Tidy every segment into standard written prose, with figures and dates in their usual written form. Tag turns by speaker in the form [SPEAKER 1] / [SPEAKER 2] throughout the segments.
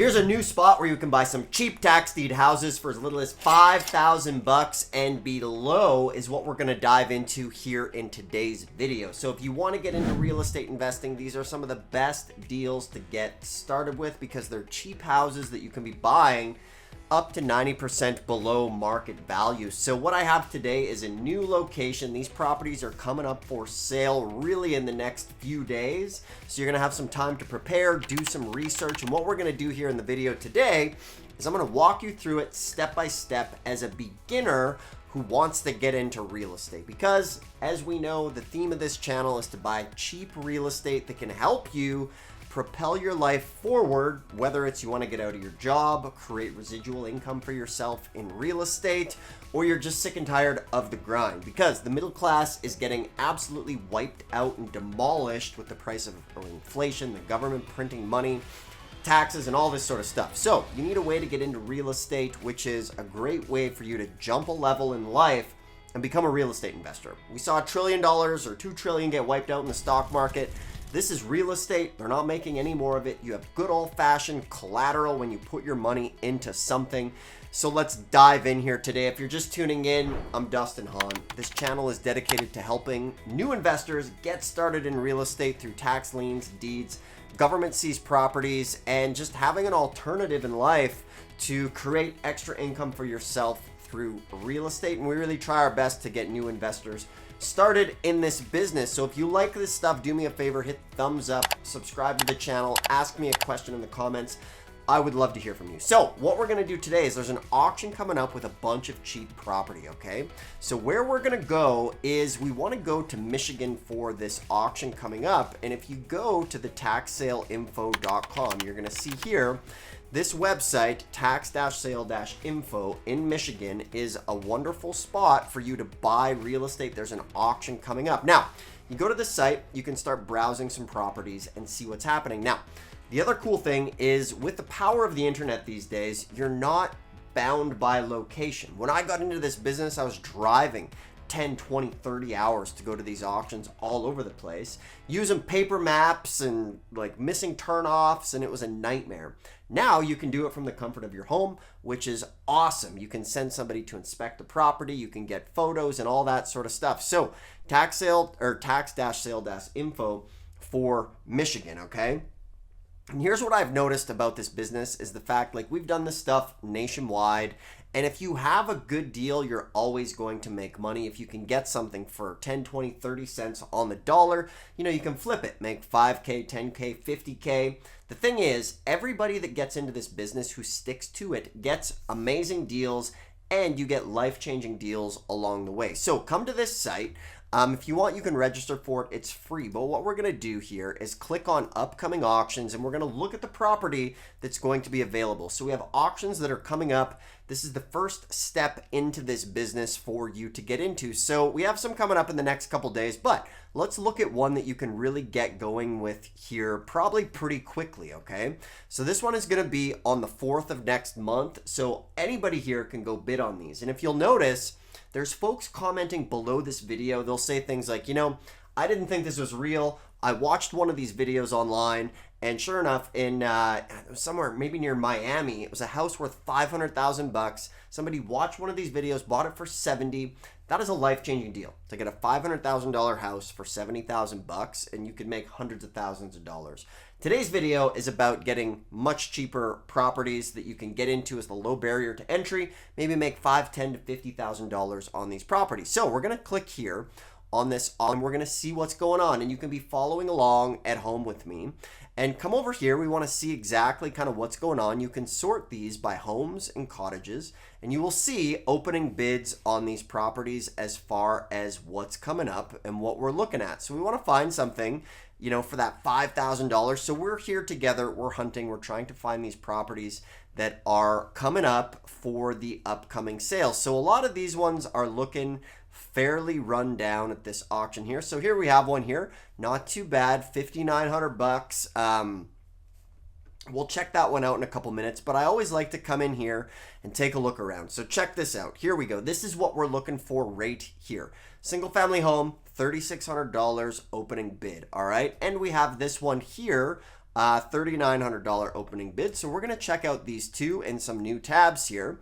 [SPEAKER 1] Here's a new spot where you can buy some cheap tax deed houses for as little as $5,000 and below is what we're going to dive into here in today's video. So if you want to get into real estate investing, these are some of the best deals to get started with because they're cheap houses that you can be buying up to 90% below market value. So what I have today is a new location. These properties are coming up for sale really in the next few days. So you're gonna have some time to prepare, do some research. And what we're gonna do here in the video today is I'm gonna walk you through it step by step as a beginner who wants to get into real estate. Because as we know, the theme of this channel is to buy cheap real estate that can help you propel your life forward, whether it's you want to get out of your job, create residual income for yourself in real estate, or you're just sick and tired of the grind. Because the middle class is getting absolutely wiped out and demolished with the price of inflation, the government printing money, taxes, and all this sort of stuff. So you need a way to get into real estate, which is a great way for you to jump a level in life and become a real estate investor. We saw $1 trillion or $2 trillion get wiped out in the stock market. This is real estate. They're not making any more of it. You have good old-fashioned collateral when you put your money into something. So let's dive in here today. If you're just tuning in, I'm Dustin Hahn. This channel is dedicated to helping new investors get started in real estate through tax liens, deeds, government seized properties, and just having an alternative in life to create extra income for yourself through real estate. And we really try our best to get new investors started in this business. So if you like this stuff, do me a favor, hit thumbs up, subscribe to the channel, ask me a question in the comments. I would love to hear from you. So what we're gonna do today is there's an auction coming up with a bunch of cheap property, okay? So where we're gonna go is we wanna go to Michigan for this auction coming up. And if you go to the taxsaleinfo.com, you're gonna see here, this website, tax-sale-info in Michigan, is a wonderful spot for you to buy real estate. There's an auction coming up. Now, you go to the site, you can start browsing some properties and see what's happening. Now, the other cool thing is with the power of the internet these days, you're not bound by location. When I got into this business, I was driving 10, 20, 30 hours to go to these auctions all over the place, using paper maps and like missing turnoffs, and it was a nightmare. Now you can do it from the comfort of your home, which is awesome. You can send somebody to inspect the property, you can get photos and all that sort of stuff. So tax-sale-info for Michigan, okay? And here's what I've noticed about this business is the fact, like, we've done this stuff nationwide, and if you have a good deal, you're always going to make money. If you can get something for 10, 20, 30 cents on the dollar, you know, you can flip it, make 5K, 10K, 50K. The thing is, everybody that gets into this business who sticks to it gets amazing deals, and you get life-changing deals along the way. So come to this site. If you want, you can register for it. It's free. But what we're going to do here is click on upcoming auctions, and we're going to look at the property that's going to be available. So we have auctions that are coming up. This is the first step into this business for you to get into. So we have some coming up in the next couple days, but let's look at one that you can really get going with here probably pretty quickly, okay? So this one is going to be on the 4th of next month. So anybody here can go bid on these. And if you'll notice, there's folks commenting below this video. They'll say things like, you know, I didn't think this was real. I watched one of these videos online, and sure enough, in somewhere maybe near Miami, it was a house worth $500,000. Somebody watched one of these videos, bought it for 70. That is a life-changing deal to get a $500,000 house for 70,000 bucks, and you could make hundreds of thousands of dollars. Today's video is about getting much cheaper properties that you can get into as the low barrier to entry, maybe make $5, $10 to $50,000 on these properties. So we're gonna click here on this, and we're gonna see what's going on, and you can be following along at home with me. And come over here, we wanna see exactly kind of what's going on. You can sort these by homes and cottages, and you will see opening bids on these properties as far as what's coming up and what we're looking at. So we wanna find something, you know, for that $5,000. So we're here together, we're hunting, we're trying to find these properties that are coming up for the upcoming sales. So a lot of these ones are looking fairly run down at this auction here. So here we have one here, not too bad, 5,900 bucks. We'll check that one out in a couple minutes, but I always like to come in here and take a look around. So check this out. Here we go. This is what we're looking for right here. Single family home, $3,600 opening bid. All right. And we have this one here $3,900 opening bid. So we're going to check out these two and some new tabs here.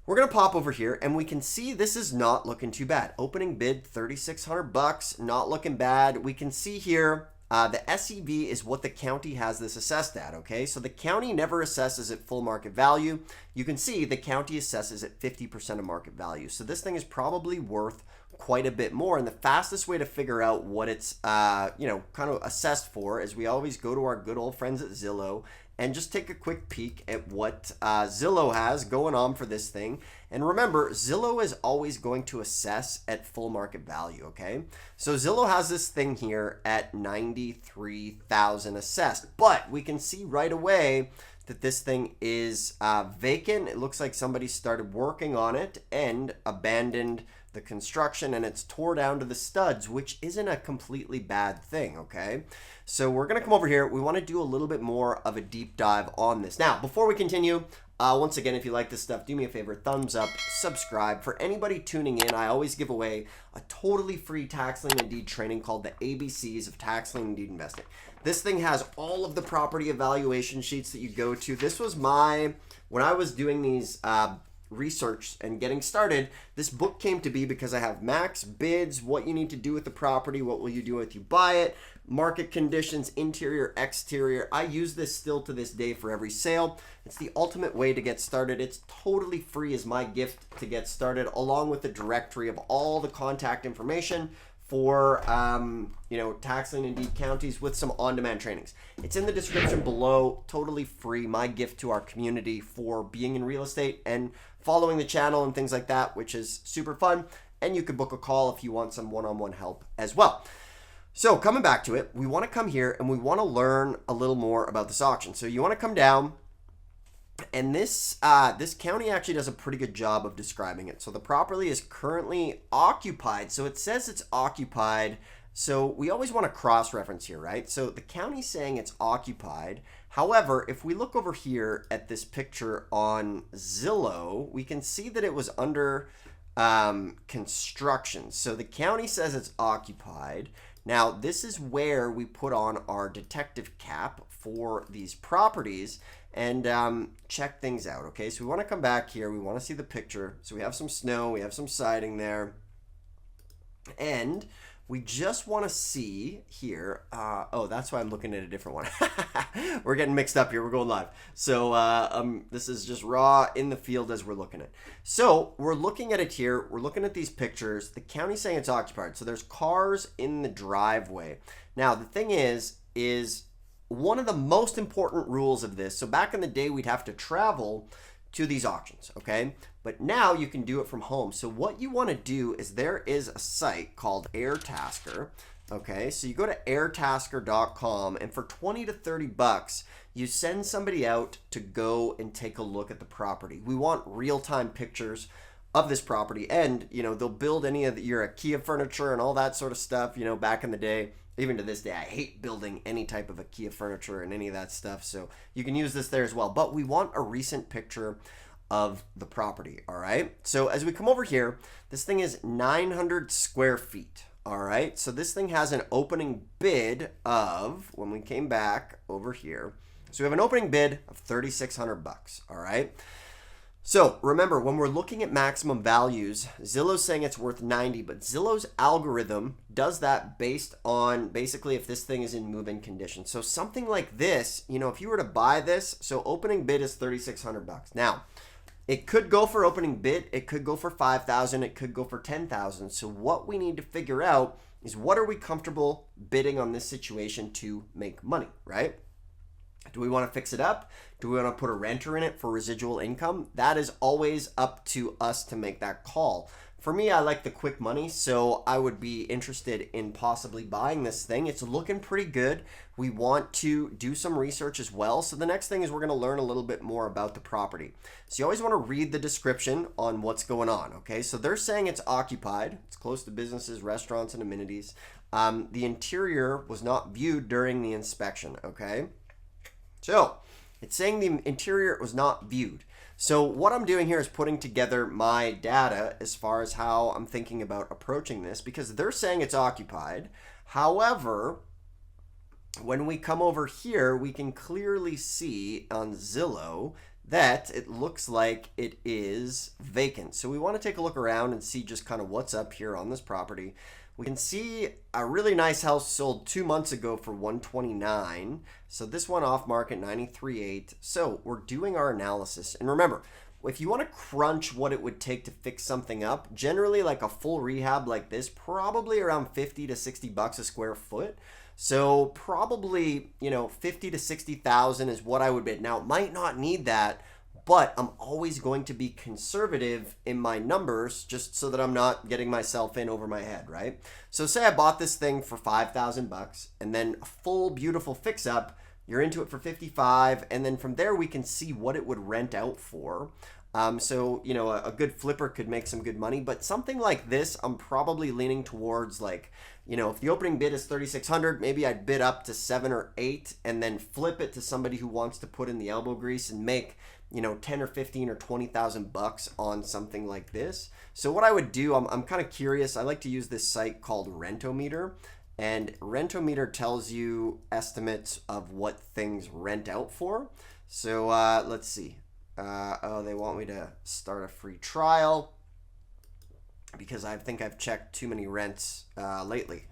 [SPEAKER 1] We're going to pop over here and we can see this is not looking too bad. Opening bid, $3,600, not looking bad. We can see here the SEV is what the county has this assessed at, okay? So the county never assesses at full market value. You can see the county assesses at 50% of market value. So this thing is probably worth quite a bit more. And the fastest way to figure out what it's, kind of assessed for is we always go to our good old friends at Zillow and just take a quick peek at what Zillow has going on for this thing. And remember, Zillow is always going to assess at full market value, okay? So Zillow has this thing here at $93,000 assessed, but we can see right away that this thing is vacant. It looks like somebody started working on it and abandoned the construction, and it's tore down to the studs, which isn't a completely bad thing, okay? So we're gonna come over here. We wanna do a little bit more of a deep dive on this. Now, before we continue, once again, if you like this stuff, do me a favor, thumbs up, subscribe. For anybody tuning in, I always give away a totally free tax lien and deed training called the ABCs of tax lien and deed investing. This thing has all of the property evaluation sheets that you go to. This was when I was doing these research and getting started, this book came to be because I have max bids, what you need to do with the property, what will you do if you buy it, market conditions, interior, exterior. I use this still to this day for every sale. It's the ultimate way to get started. It's totally free as my gift to get started, along with the directory of all the contact information for tax lien and deed counties with some on-demand trainings. It's in the description below, totally free, my gift to our community for being in real estate and following the channel and things like that, which is super fun. And you could book a call if you want some one-on-one help as well. So coming back to it, we want to come here and we want to learn a little more about this auction. So you want to come down, and this county actually does a pretty good job of describing it. So the property is currently occupied. So it says it's occupied. So we always want to cross-reference here, right? So the county's saying it's occupied. However, if we look over here at this picture on Zillow, we can see that it was under construction. So the county says it's occupied. Now, this is where we put on our detective cap for these properties and check things out, okay? So we want to come back here. We want to see the picture. So we have some snow. We have some siding there. And we just want to see here. Oh, that's why I'm looking at a different one. We're getting mixed up here. We're going live. So this is just raw in the field as we're looking at it. So we're looking at it here. We're looking at these pictures. The county's saying it's occupied. So there's cars in the driveway. Now, the thing is one of the most important rules of this. So back in the day, we'd have to travel to these auctions, okay? But now you can do it from home. So what you want to do is there is a site called Airtasker, okay? So you go to airtasker.com, and for 20 to 30 bucks, you send somebody out to go and take a look at the property. We want real-time pictures of this property, and they'll build any of your IKEA furniture and all that sort of stuff. Back in the day, even to this day, I hate building any type of IKEA furniture and any of that stuff. So you can use this there as well. But we want a recent picture of the property, all right? So as we come over here, this thing is 900 square feet, all right? So this thing has an opening bid of, when we came back over here, so we have an opening bid of $3,600, all right? So remember, when we're looking at maximum values, Zillow's saying it's worth 90, but Zillow's algorithm does that based on basically if this thing is in move-in condition. So something like this, if you were to buy this, so opening bid is $3,600. Now, it could go for opening bid, it could go for $5,000, it could go for $10,000. So what we need to figure out is what are we comfortable bidding on this situation to make money, right? Do we want to fix it up? Do we want to put a renter in it for residual income? That is always up to us to make that call. For me, I like the quick money, so I would be interested in possibly buying this thing. It's looking pretty good. We want to do some research as well. So the next thing is we're going to learn a little bit more about the property. So you always want to read the description on what's going on, okay? So they're saying it's occupied. It's close to businesses, restaurants, and amenities. The interior was not viewed during the inspection, okay? So it's saying the interior was not viewed. So what I'm doing here is putting together my data as far as how I'm thinking about approaching this, because they're saying it's occupied. However, when we come over here, we can clearly see on Zillow that it looks like it is vacant. So we want to take a look around and see just kind of what's up here on this property. We can see a really nice house sold 2 months ago for $129. So this one off market 93.8. So we're doing our analysis. And remember, if you want to crunch what it would take to fix something up, generally like a full rehab like this, probably around 50 to 60 bucks a square foot. So probably, 50 to 60,000 is what I would bid. Now, might not need that, but I'm always going to be conservative in my numbers just so that I'm not getting myself in over my head, right? So say I bought this thing for 5,000 bucks and then a full beautiful fix up, you're into it for 55, and then from there we can see what it would rent out for. So, a good flipper could make some good money, but something like this, I'm probably leaning towards like, if the opening bid is 3,600, maybe I'd bid up to 7 or 8 and then flip it to somebody who wants to put in the elbow grease and make, 10 or 15 or 20,000 bucks on something like this. So what I would do, I'm kind of curious. I like to use this site called Rentometer, and Rentometer tells you estimates of what things rent out for. So let's see. They want me to start a free trial because I think I've checked too many rents lately.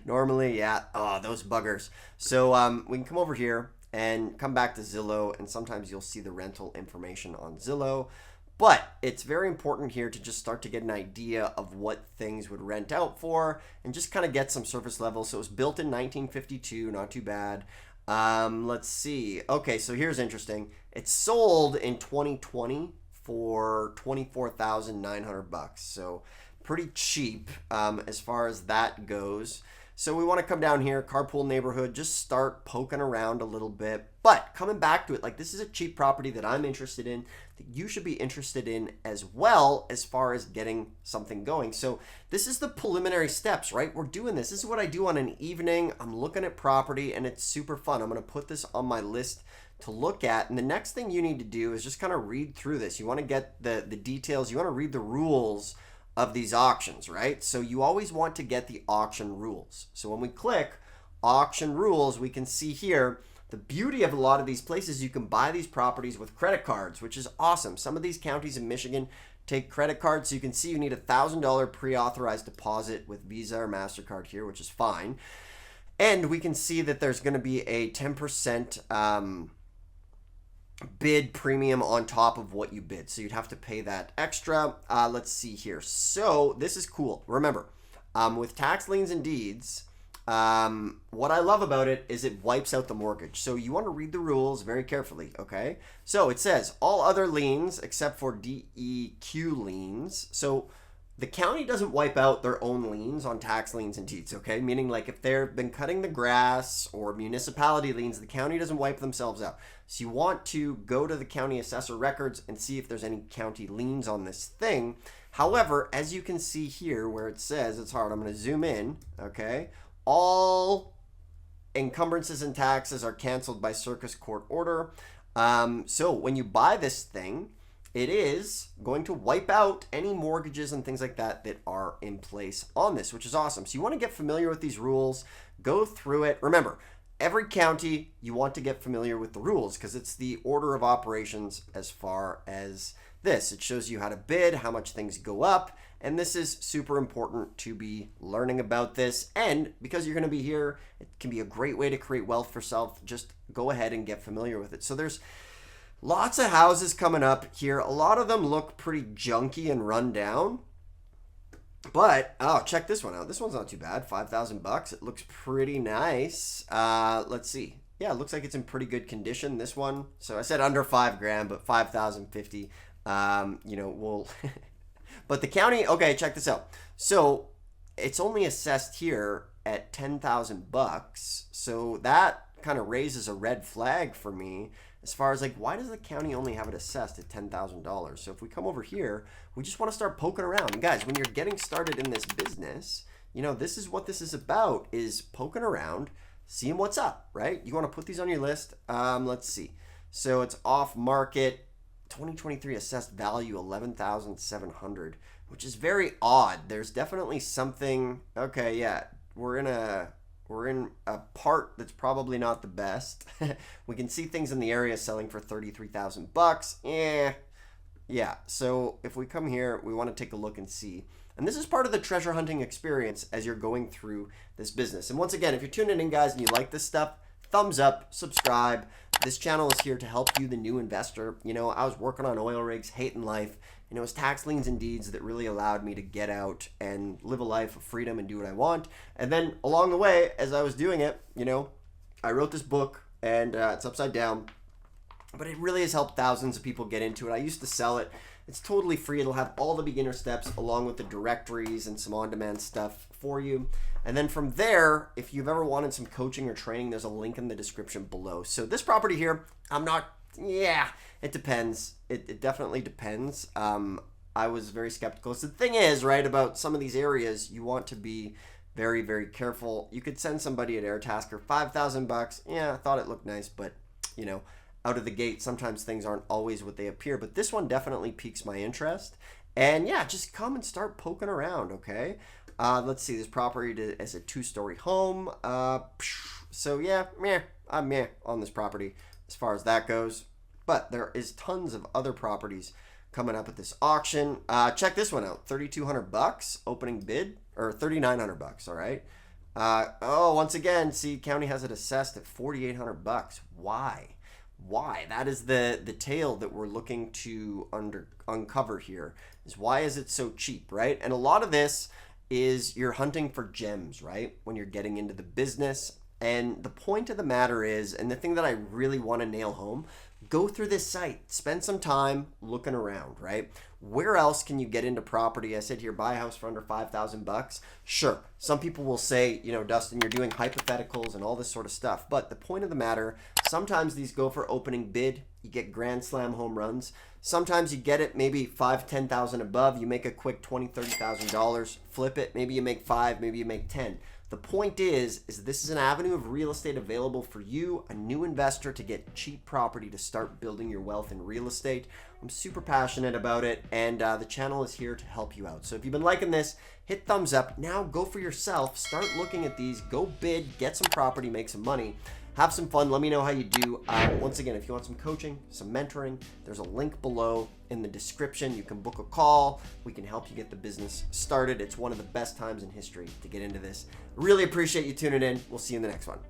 [SPEAKER 1] Normally, yeah. Oh, those buggers. So we can come over here and come back to Zillow, and sometimes you'll see the rental information on Zillow. But it's very important here to just start to get an idea of what things would rent out for and just kind of get some surface level. So it was built in 1952, not too bad. Let's see. Okay, so here's interesting. It sold in 2020 for 24,900 bucks. So pretty cheap as far as that goes. So we want to come down here, carpool neighborhood, just start poking around a little bit. But coming back to it, like this is a cheap property that I'm interested in, that you should be interested in as well as far as getting something going. So this is the preliminary steps, right? We're doing this. This is what I do on an evening. I'm looking at property and it's super fun. I'm going to put this on my list to look at. And the next thing you need to do is just kind of read through this. You want to get the details. You want to read the rules of these auctions, right? So you always want to get the auction rules. So when we click auction rules, we can see here the beauty of a lot of these places. You can buy these properties with credit cards, which is awesome. Some of these counties in Michigan take credit cards. So you can see you need $1,000 pre-authorized deposit with Visa or MasterCard here, which is fine. And we can see that there's going to be a 10% bid premium on top of what you bid. So you'd have to pay that extra. Let's see here. So this is cool. Remember, with Tax Liens and Deeds, what I love about it is it wipes out the mortgage. So you want to read the rules very carefully, okay? So it says all other liens except for DEQ liens. So the county doesn't wipe out their own liens on tax liens and deeds, okay? Meaning like if they've been cutting the grass or municipality liens, the county doesn't wipe themselves out. So you want to go to the county assessor records and see if there's any county liens on this thing. However, as you can see here where it says, it's hard, I'm going to zoom in, okay? All encumbrances and taxes are canceled by circus court order. So when you buy this thing, it is going to wipe out any mortgages and things like that that are in place on this, which is awesome. So you want to get familiar with these rules, go through it. Remember, every county, you want to get familiar with the rules because it's the order of operations as far as this. It shows you how to bid, how much things go up, and this is super important to be learning about this. And because you're going to be here, it can be a great way to create wealth for self. Just go ahead and get familiar with it. So there's lots of houses coming up here. A lot of them look pretty junky and run down. But, oh, check this one out. This one's not too bad. 5,000 bucks. It looks pretty nice. Let's see. Yeah, it looks like it's in pretty good condition, this one. So I said under 5 grand, but 5,050. We'll... But the county, okay, check this out. So it's only assessed here at 10,000 bucks. So that kind of raises a red flag for me as far as like, why does the county only have it assessed at $10,000? So if we come over here, we just want to start poking around. And guys, when you're getting started in this business, this is what this is about, is poking around, seeing what's up, right? You want to put these on your list. Let's see. So it's off market, 2023 assessed value, 11,700, which is very odd. There's definitely something, okay, yeah, we're We're in a part that's probably not the best. We can see things in the area selling for 33,000 bucks. Yeah, so if we come here, we want to take a look and see. And this is part of the treasure hunting experience as you're going through this business. And once again, if you're tuning in, guys, and you like this stuff, thumbs up, subscribe. This channel is here to help you, the new investor. You know, I was working on oil rigs, hating life. And it was tax liens and deeds that really allowed me to get out and live a life of freedom and do what I want. And then along the way, as I was doing it, you know, I wrote this book, and it's upside down. But it really has helped thousands of people get into it. I used to sell it. It's totally free. It'll have all the beginner steps along with the directories and some on-demand stuff for you. And then from there, if you've ever wanted some coaching or training, there's a link in the description below. So this property here, it depends. It definitely depends. I was very skeptical. So the thing is, right, about some of these areas, you want to be very, very careful. You could send somebody at Airtasker 5,000 bucks. Yeah, I thought it looked nice, but, you know, out of the gate, sometimes things aren't always what they appear. But this one definitely piques my interest. And yeah, just come and start poking around, okay? Let's see, this property is a 2-story home. So yeah, I'm meh on this property as far as that goes. But there is tons of other properties coming up at this auction. Check this one out, 3,200 bucks opening bid, or 3,900 bucks. All right. Once again, see, county has it assessed at 4,800 bucks. Why? That is the tale that we're looking to uncover here. Is why is it so cheap, right? And a lot of this is you're hunting for gems, right? When you're getting into the business. And the point of the matter is, and the thing that I really want to nail home, go through this site, spend some time looking around, right? Where else can you get into property? I said here, buy a house for under 5,000 bucks. Sure, some people will say, you know, Dustin, you're doing hypotheticals and all this sort of stuff. But the point of the matter, sometimes these go for opening bid. You get grand slam home runs. Sometimes you get it maybe 5,000, 10,000 above. You make a quick $20,000, $30,000, flip it. Maybe you make 5, maybe you make 10. The point is this is an avenue of real estate available for you, a new investor, to get cheap property to start building your wealth in real estate. I'm super passionate about it, and the channel is here to help you out. So if you've been liking this, hit thumbs up. Now go for yourself. Start looking at these. Go bid, get some property, make some money. Have some fun. Let me know how you do. Once again, if you want some coaching, some mentoring, there's a link below in the description. You can book a call. We can help you get the business started. It's one of the best times in history to get into this. Really appreciate you tuning in. We'll see you in the next one.